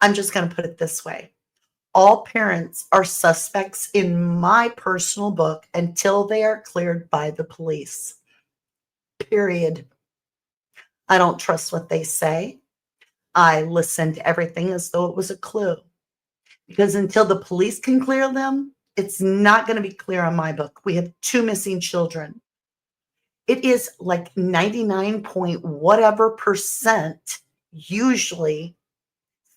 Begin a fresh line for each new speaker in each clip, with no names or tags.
I'm just going to put it this way. All parents are suspects in my personal book until they are cleared by the police. Period. I don't trust what they say. I listen to everything as though it was a clue. Because until the police can clear them, it's not going to be clear on my book. We have 2 missing children. It is like 99 point whatever percent, usually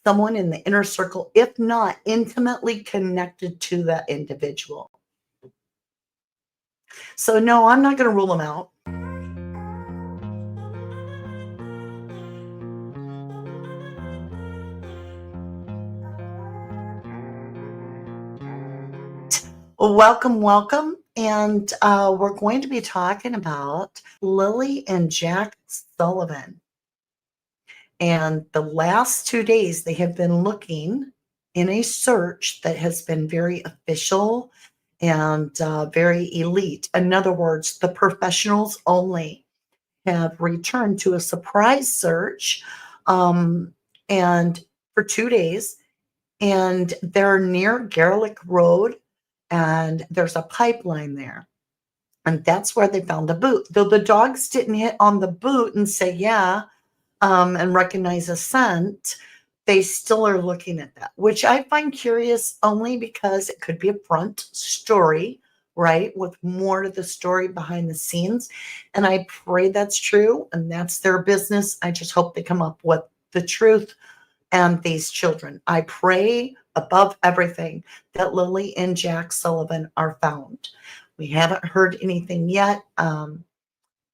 someone in the inner circle, if not intimately connected to that individual. So no, I'm not going to rule them out. Welcome, welcome. And we're going to be talking about Lilly and Jack Sullivan. And the last 2 days, they have been looking in a search that has been very official and very elite. In other words, the professionals only have returned to a surprise search and for 2 days. And they're near Garlick Road, and there's a pipeline there. And that's where they found the boot. Though the dogs didn't hit on the boot and say, yeah, and recognize a scent, they still are looking at that, which I find curious only because it could be a front story, right? With more to the story behind the scenes. And I pray that's true and that's their business. I just hope they come up with the truth and these children. I pray above everything that Lilly and Jack Sullivan are found. We haven't heard anything yet.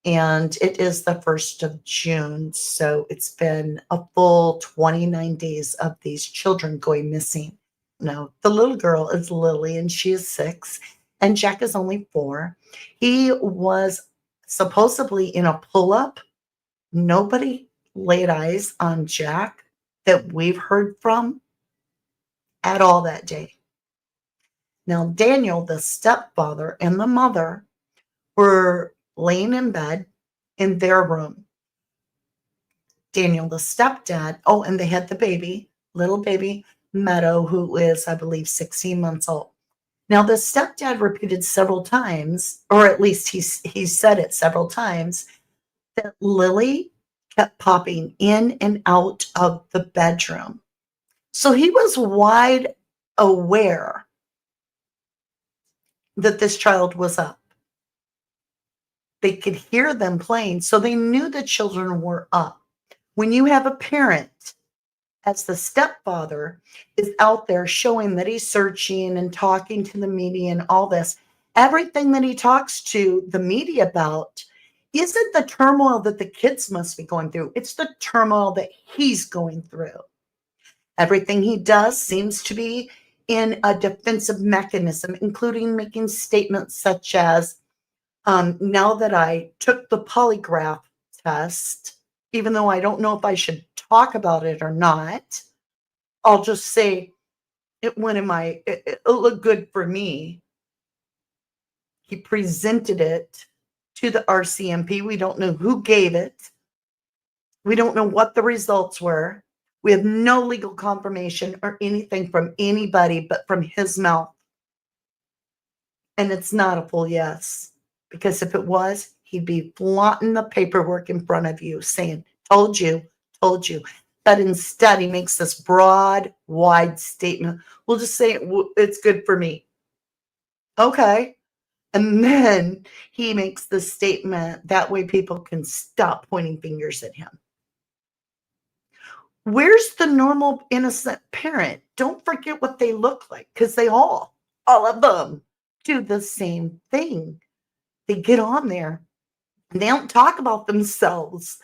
And it is the 1st of June. So it's been a full 29 days of these children going missing. No, the little girl is Lilly and she is 6 and Jack is only 4. He was supposedly in a pull-up. Nobody laid eyes on Jack that we've heard from at all that day. Now, Daniel, the stepfather, and the mother were laying in bed in their room. Daniel, the stepdad, oh, and they had the baby, little baby Meadow, who is, I believe, 16 months old. Now, the stepdad repeated several times, or at least he said it several times, that Lilly kept popping in and out of the bedroom. So he was wide aware that this child was up. They could hear them playing, so they knew the children were up. When you have a parent, as the stepfather is out there showing that he's searching and talking to the media and all this, everything that he talks to the media about isn't the turmoil that the kids must be going through. It's the turmoil that he's going through. Everything he does seems to be in a defensive mechanism, including making statements such as, now that I took the polygraph test, even though I don't know if I should talk about it or not, I'll just say it looked good for me. He presented it to the RCMP. We don't know who gave it. We don't know what the results were. We have no legal confirmation or anything from anybody but from his mouth. And it's not a full yes. Because if it was, he'd be flaunting the paperwork in front of you saying, told you, told you. But instead, he makes this broad, wide statement. We'll just say it's good for me. Okay. And then he makes the statement. That way people can stop pointing fingers at him. Where's the normal, innocent parent? Don't forget what they look like, because they all of them, do the same thing. They get on there and they don't talk about themselves.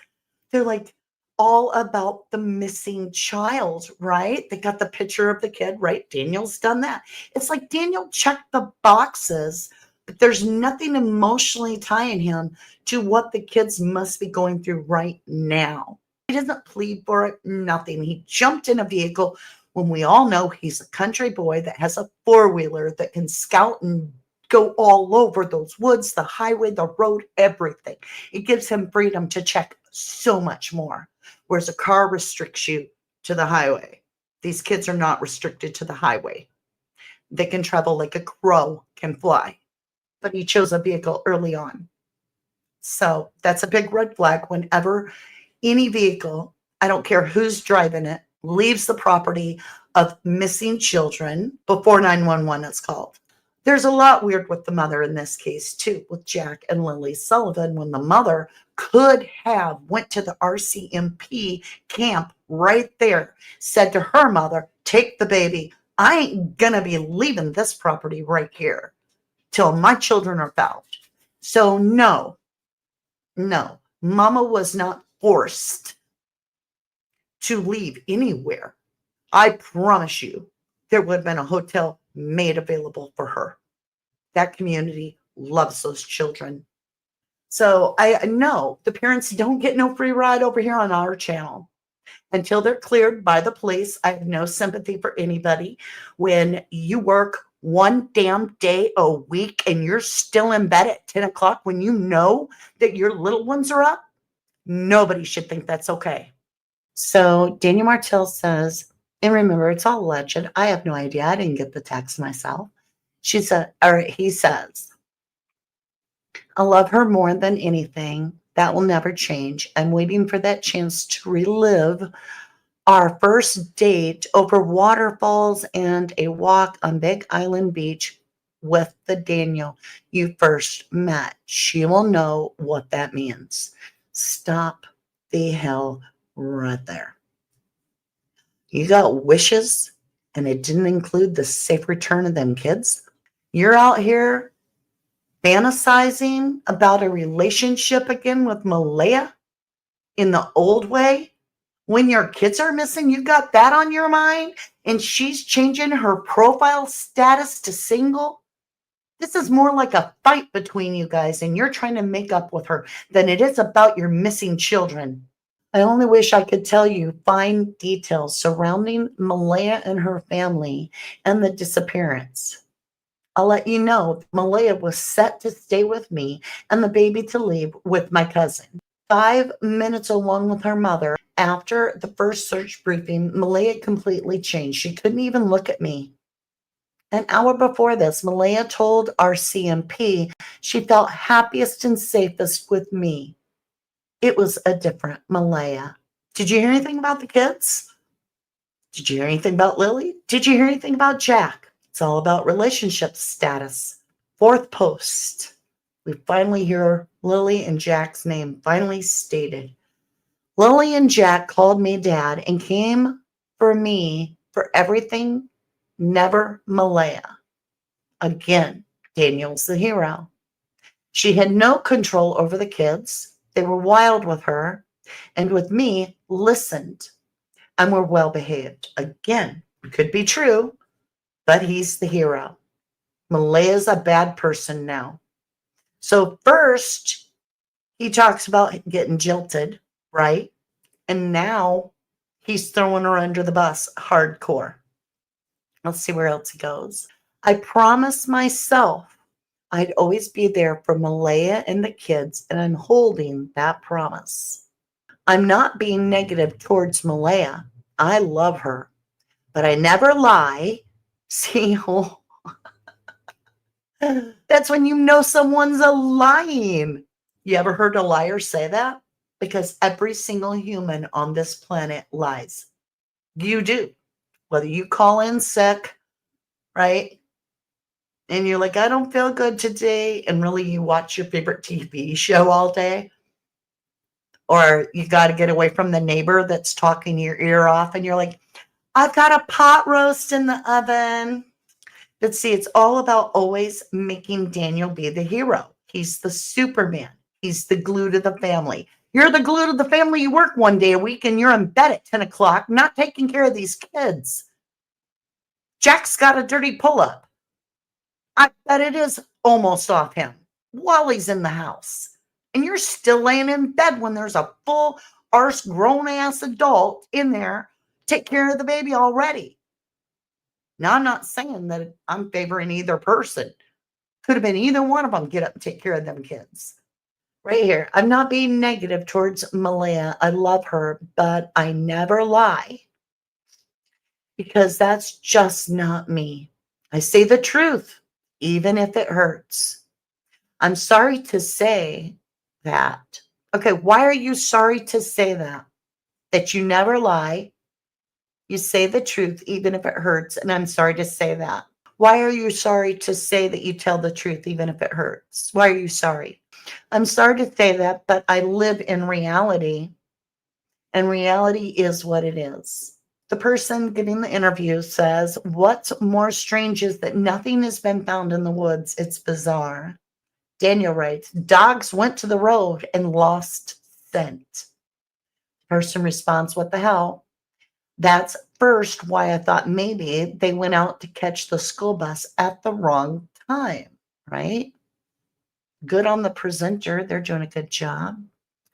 They're like all about the missing child, right? They got the picture of the kid, right? Daniel's done that. It's like Daniel checked the boxes, but there's nothing emotionally tying him to what the kids must be going through right now. He doesn't plead for it, nothing. He jumped in a vehicle when we all know he's a country boy that has a 4-wheeler that can scout and go all over those woods, the highway, the road, everything. It gives him freedom to check so much more, whereas a car restricts you to the highway. These kids are not restricted to the highway. They can travel like a crow can fly. But he chose a vehicle early on. So that's a big red flag whenever any vehicle, I don't care who's driving it, leaves the property of missing children before 911 is called. There's a lot weird with the mother in this case too, with Jack and Lilly Sullivan, when the mother could have went to the RCMP camp right there, said to her mother, take the baby. I ain't gonna be leaving this property right here till my children are found. So no, mama was not forced to leave anywhere. I promise you, there would have been a hotel made available for her. That community loves those children. So I know the parents don't get no free ride over here on our channel until they're cleared by the police. I have no sympathy for anybody. When you work one damn day a week and you're still in bed at 10 o'clock when you know that your little ones are up, nobody should think that's okay. So Daniel Martell says, and remember, it's all alleged. I have no idea. I didn't get the text myself. He says, I love her more than anything. That will never change. I'm waiting for that chance to relive our first date over waterfalls and a walk on Big Island Beach with the Daniel you first met. She will know what that means. Stop the hell right there. You got wishes and it didn't include the safe return of them kids? You're out here fantasizing about a relationship again with Malaya in the old way? When your kids are missing, you got that on your mind, and she's changing her profile status to single? This is more like a fight between you guys, and you're trying to make up with her than it is about your missing children. I only wish I could tell you fine details surrounding Malaya and her family and the disappearance. I'll let you know Malaya was set to stay with me and the baby to leave with my cousin. 5 minutes along with her mother. After the first search briefing, Malaya completely changed. She couldn't even look at me. An hour before this, Malaya told our CMP she felt happiest and safest with me. It was a different Malaya. Did you hear anything about the kids? Did you hear anything about Lilly? Did you hear anything about Jack? It's all about relationship status. 4th post. We finally hear Lilly and Jack's name finally stated. Lilly and Jack called me dad and came for me for everything, never Malaya. Again, Daniel's the hero. She had no control over the kids. They were wild with her, and with me, listened and were well behaved. Again, could be true, but he's the hero. Malaya's a bad person now. So first, he talks about getting jilted, right? And now he's throwing her under the bus hardcore. Let's see where else he goes. I promised myself I'd always be there for Malaya and the kids, and I'm holding that promise. I'm not being negative towards Malaya. I love her, but I never lie. See, that's when you know someone's a lying. You ever heard a liar say that? Because every single human on this planet lies. You do. Whether you call in sick, right? And you're like, I don't feel good today. And really you watch your favorite TV show all day. Or you got to get away from the neighbor that's talking your ear off. And you're like, I've got a pot roast in the oven. But see, it's all about always making Daniel be the hero. He's the Superman. He's the glue to the family. You're the glue to the family. You work one day a week and you're in bed at 10 o'clock, not taking care of these kids. Jack's got a dirty pull-up. I bet it is almost off him while he's in the house. And you're still laying in bed when there's a full arse grown-ass adult in there. Take care of the baby already. Now, I'm not saying that I'm favoring either person. Could have been either one of them get up and take care of them kids. Right here. I'm not being negative towards Malaya. I love her, but I never lie. because that's just not me. I say the truth, even if it hurts. I'm sorry to say that. Okay, why are you sorry to say that? That you never lie. You say the truth, even if it hurts. And I'm sorry to say that. Why are you sorry to say that you tell the truth, even if it hurts? Why are you sorry? I'm sorry to say that, but I live in reality, and reality is what it is. The person giving the interview says, what's more strange is that nothing has been found in the woods. It's bizarre. Daniel writes, dogs went to the road and lost scent. Person responds, what the hell? That's first why I thought maybe they went out to catch the school bus at the wrong time, right? Good on the presenter. They're doing a good job.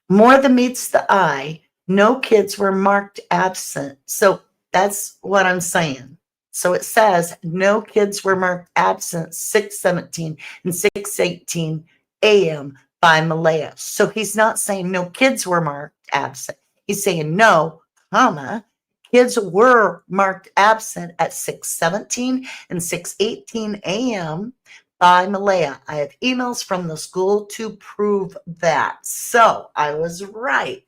More than meets the eye. No kids were marked absent. So that's what I'm saying. So it says no kids were marked absent 6:17 and 6:18 a.m. by Malaya. So he's not saying no kids were marked absent. He's saying no, comma, kids were marked absent at 6:17 and 6:18 a.m. by Malaya. I have emails from the school to prove that. So I was right.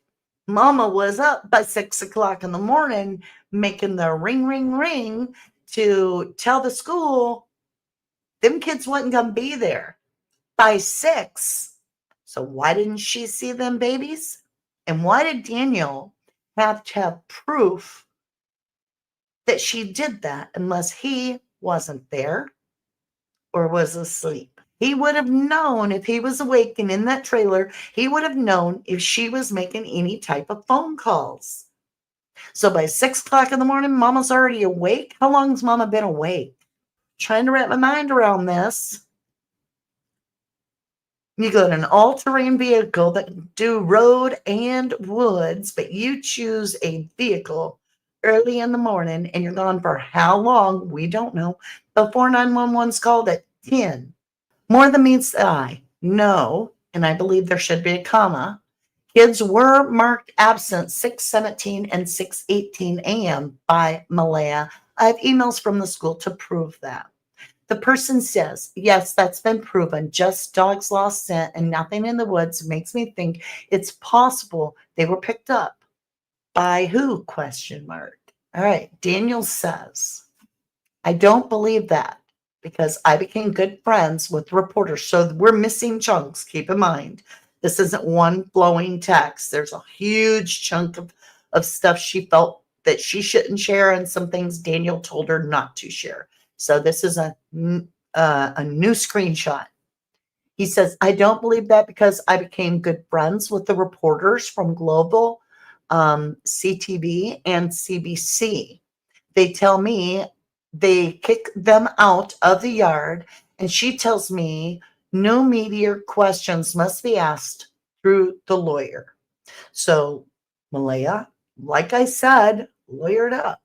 Mama was up by 6 o'clock in the morning making the ring, ring, ring to tell the school them kids wasn't going to be there by 6. So why didn't she see them babies? And why did Daniel have to have proof that she did that unless he wasn't there or was asleep? He would have known if he was awake and in that trailer, he would have known if she was making any type of phone calls. So by 6 o'clock in the morning, Mama's already awake. How long's Mama been awake? Trying to wrap my mind around this. You got an all-terrain vehicle that can do road and woods, but you choose a vehicle early in the morning and you're gone for how long? We don't know. Before 911's called at 10. More than meets the eye. No, and I believe there should be a comma. Kids were marked absent 6:17 and 6:18 a.m. by Malaya. I have emails from the school to prove that. The person says, yes, that's been proven. Just dogs lost scent and nothing in the woods makes me think it's possible they were picked up. By who? Question mark. All right. Daniel says, I don't believe that because I became good friends with reporters. So we're missing chunks. Keep in mind, this isn't one flowing text. There's a huge chunk of stuff she felt that she shouldn't share and some things Daniel told her not to share. So this is a new screenshot. He says, I don't believe that because I became good friends with the reporters from Global, CTV, and CBC. They tell me they kick them out of the yard, and she tells me no media questions must be asked through the lawyer. So, Malaya, like I said, lawyered up.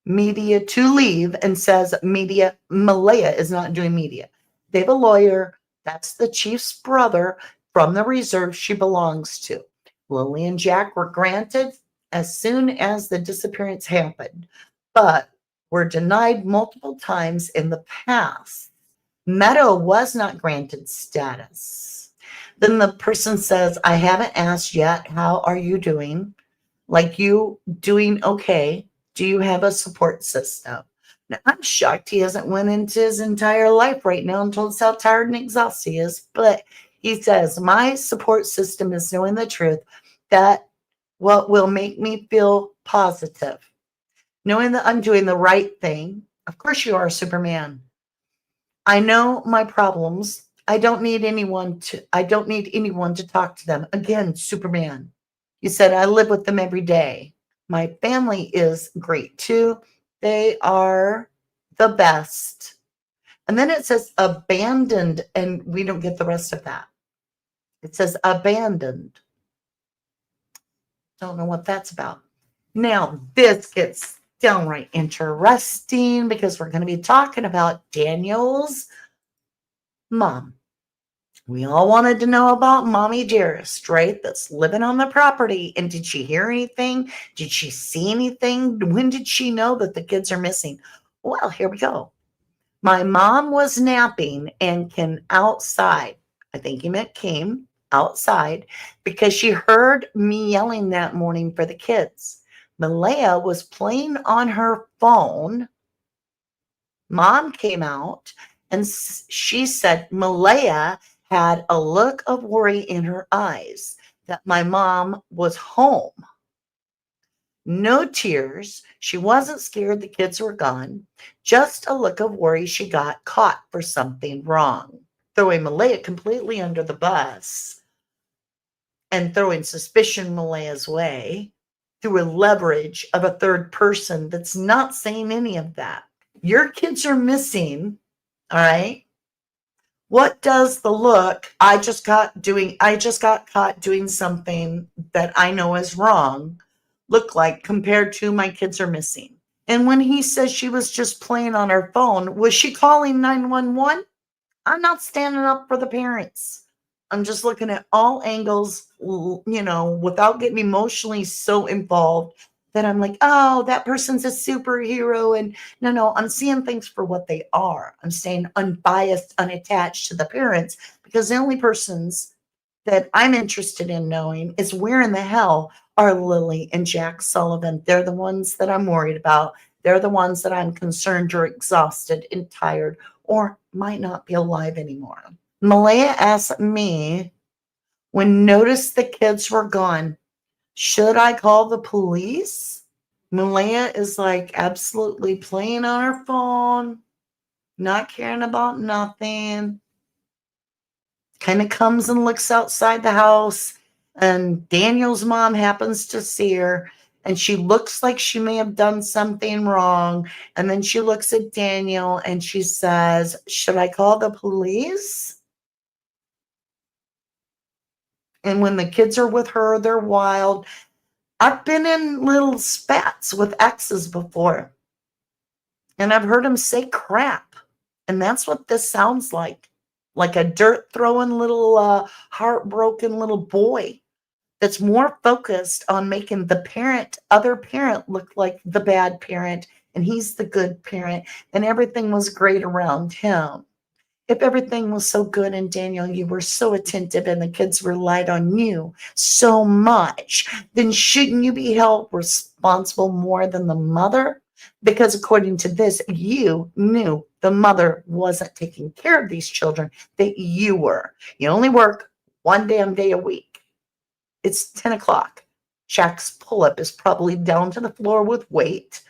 Media to leave and says Malaya is not doing media. They have a lawyer. That's the chief's brother from the reserve she belongs to. Lilly and Jack were granted as soon as the disappearance happened, but were denied multiple times in the past. Meadow was not granted status. Then the person says, I haven't asked yet, how are you doing? Like you doing okay? Do you have a support system? Now, I'm shocked he hasn't went into his entire life right now and told us how tired and exhausted he is. But he says, my support system is knowing the truth. That what will make me feel positive. Knowing that I'm doing the right thing. Of course you are, Superman. I know my problems. I don't need anyone to talk to them. Again, Superman. He said, I live with them every day. My family is great too. They are the best. And then it says abandoned, and we don't get the rest of that. It says abandoned. Don't know what that's about. Now, this gets downright interesting because we're going to be talking about Daniel's mom. We all wanted to know about Mommy Dearest, right? That's living on the property. And did she hear anything? Did she see anything? When did she know that the kids are missing? Well, here we go. My mom was napping and came outside. I think he meant came outside because she heard me yelling that morning for the kids. Malaya was playing on her phone. Mom came out and she said Malaya had a look of worry in her eyes that my mom was home. No tears. She wasn't scared the kids were gone. Just a look of worry she got caught for something wrong. Throwing Malaya completely under the bus and throwing suspicion Malaya's way through a leverage of a third person that's not saying any of that. Your kids are missing, all right? What does the look, I just got caught doing something that I know is wrong, look like compared to my kids are missing? And when he says she was just playing on her phone, was she calling 911? I'm not standing up for the parents. I'm just looking at all angles, without getting emotionally so involved that I'm like, oh, that person's a superhero. And no, I'm seeing things for what they are. I'm staying unbiased, unattached to the parents because the only persons that I'm interested in knowing is where in the hell are Lilly and Jack Sullivan. They're the ones that I'm worried about. They're the ones that I'm concerned are exhausted and tired or might not be alive anymore. Malaya asked me when noticed the kids were gone, should I call the police? Malaya is like absolutely playing on her phone, not caring about nothing. Kind of comes and looks outside the house, and Daniel's mom happens to see her, and she looks like she may have done something wrong. And then she looks at Daniel and she says, should I call the police? And when the kids are with her, they're wild. I've been in little spats with exes before, and I've heard them say crap. And that's what this sounds like a dirt throwing little heartbroken little boy that's more focused on making the other parent look like the bad parent, and he's the good parent, and everything was great around him. If everything was so good and Daniel, you were so attentive and the kids relied on you so much, then shouldn't you be held responsible more than the mother? Because according to this, you knew the mother wasn't taking care of these children, that you were. You only work one damn day a week. It's 10 o'clock. Jack's pull-up is probably down to the floor with weight,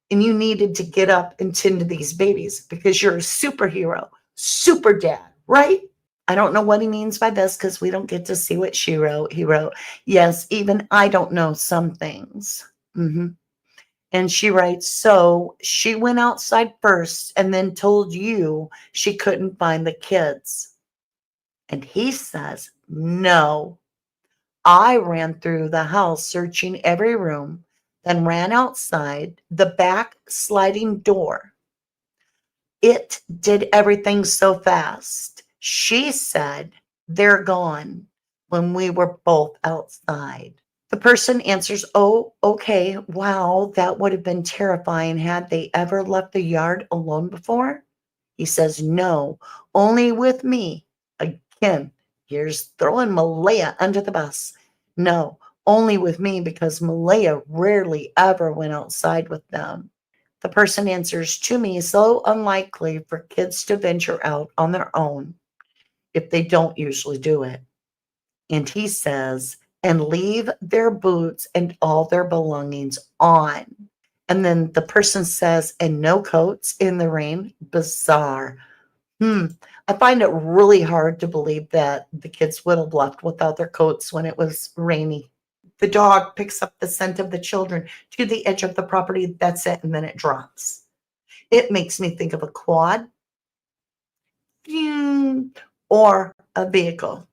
and you needed to get up and tend to these babies because you're a superhero, super dad, right? I don't know what he means by this because we don't get to see what she wrote. He wrote, yes, even I don't know some things. And she writes, so she went outside first and then told you she couldn't find the kids. And he says, no, I ran through the house searching every room, then ran outside the back sliding door. It did everything so fast. She said, they're gone when we were both outside. The person answers, oh, okay. Wow, that would have been terrifying. Had they ever left the yard alone before? He says, no, only with me. Again, here's throwing Malaya under the bus. No, only with me because Malaya rarely ever went outside with them. The person answers, to me, so unlikely for kids to venture out on their own if they don't usually do it. And he says, and leave their boots and all their belongings on. And then the person says, and no coats in the rain. Bizarre. I find it really hard to believe that the kids would have left without their coats when it was rainy. The dog picks up the scent of the children to the edge of the property. That's it. And then it drops. It makes me think of a quad or a vehicle.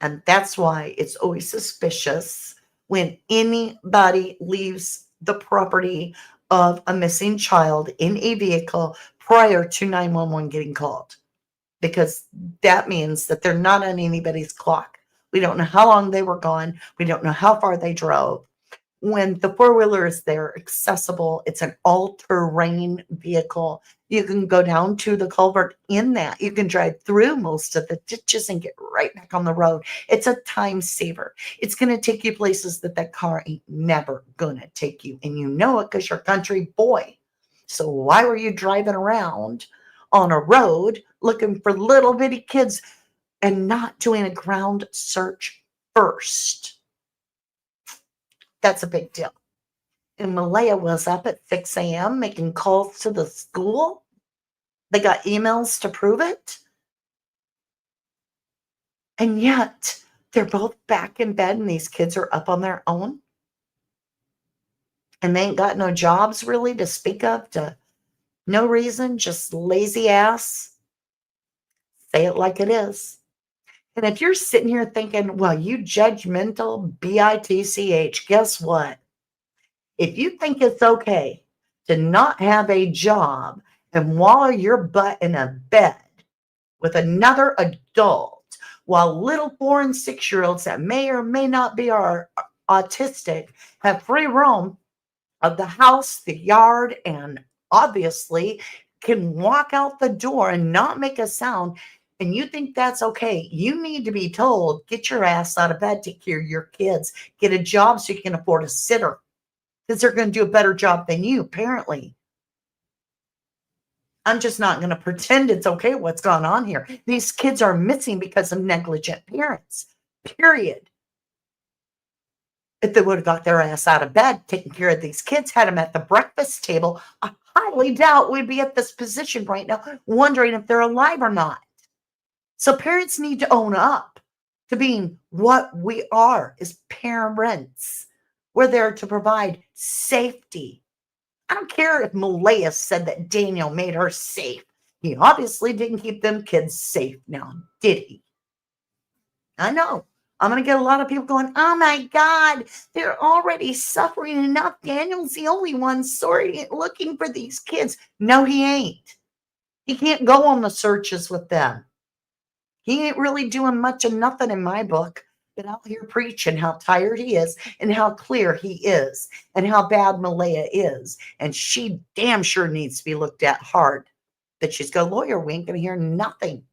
And that's why it's always suspicious when anybody leaves the property of a missing child in a vehicle prior to 911 getting called. because that means that they're not on anybody's clock. We don't know how long they were gone. We don't know how far they drove. When the four-wheeler is there, accessible, it's an all-terrain vehicle. You can go down to the culvert in that. You can drive through most of the ditches and get right back on the road. It's a time saver. It's going to take you places that that car ain't never going to take you. And you know it because you're a country boy. So why were you driving around on a road looking for little bitty kids and not doing a ground search first? That's a big deal. And Malaya was up at 6 a.m. making calls to the school. They got emails to prove it. And yet, they're both back in bed and these kids are up on their own. And they ain't got no jobs really to speak of, to no reason, just lazy ass. Say it like it is. And if you're sitting here thinking, well, you judgmental bitch, guess what? If you think it's okay to not have a job and wallow your butt in a bed with another adult while little 4 and 6-year-olds that may or may not be autistic have free roam of the house, the yard, and obviously can walk out the door and not make a sound, and you think that's okay, you need to be told, get your ass out of bed, take care of your kids, get a job so you can afford a sitter, because they're going to do a better job than you, apparently. I'm just not going to pretend it's okay what's gone on here. These kids are missing because of negligent parents, period. If they would have got their ass out of bed, taking care of these kids, had them at the breakfast table, I highly doubt we'd be at this position right now, wondering if they're alive or not. So parents need to own up to being what we are as parents. We're there to provide safety. I don't care if Malaya said that Daniel made her safe. He obviously didn't keep them kids safe now, did he? I know. I'm going to get a lot of people going, oh my God, they're already suffering enough. Daniel's the only one sorry looking for these kids. No, he ain't. He can't go on the searches with them. He ain't really doing much of nothing in my book, but out here preaching how tired he is and how clear he is and how bad Malaya is. And she damn sure needs to be looked at hard. That she's got a lawyer. We ain't going to hear nothing.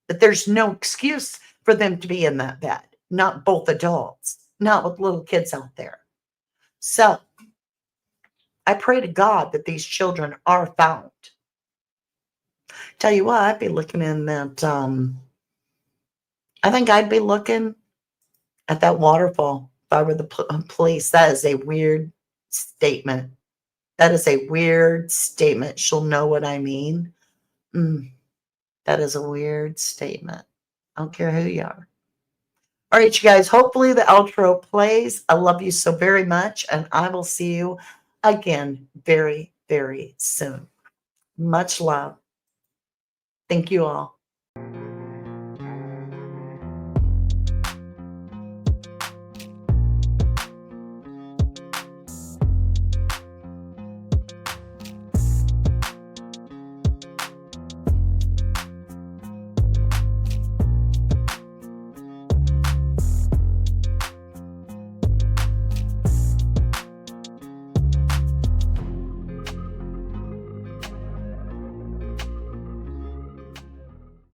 That there's no excuse for them to be in that bed. Not both adults. Not with little kids out there. So I pray to God that these children are found. Tell you what, I'd be looking in that, I think I'd be looking at that waterfall if I were the police. That is a weird statement. That is a weird statement. She'll know what I mean. That is a weird statement. I don't care who you are. All right, you guys, hopefully the outro plays. I love you so very much, and I will see you again very, very soon. Much love. Thank you all.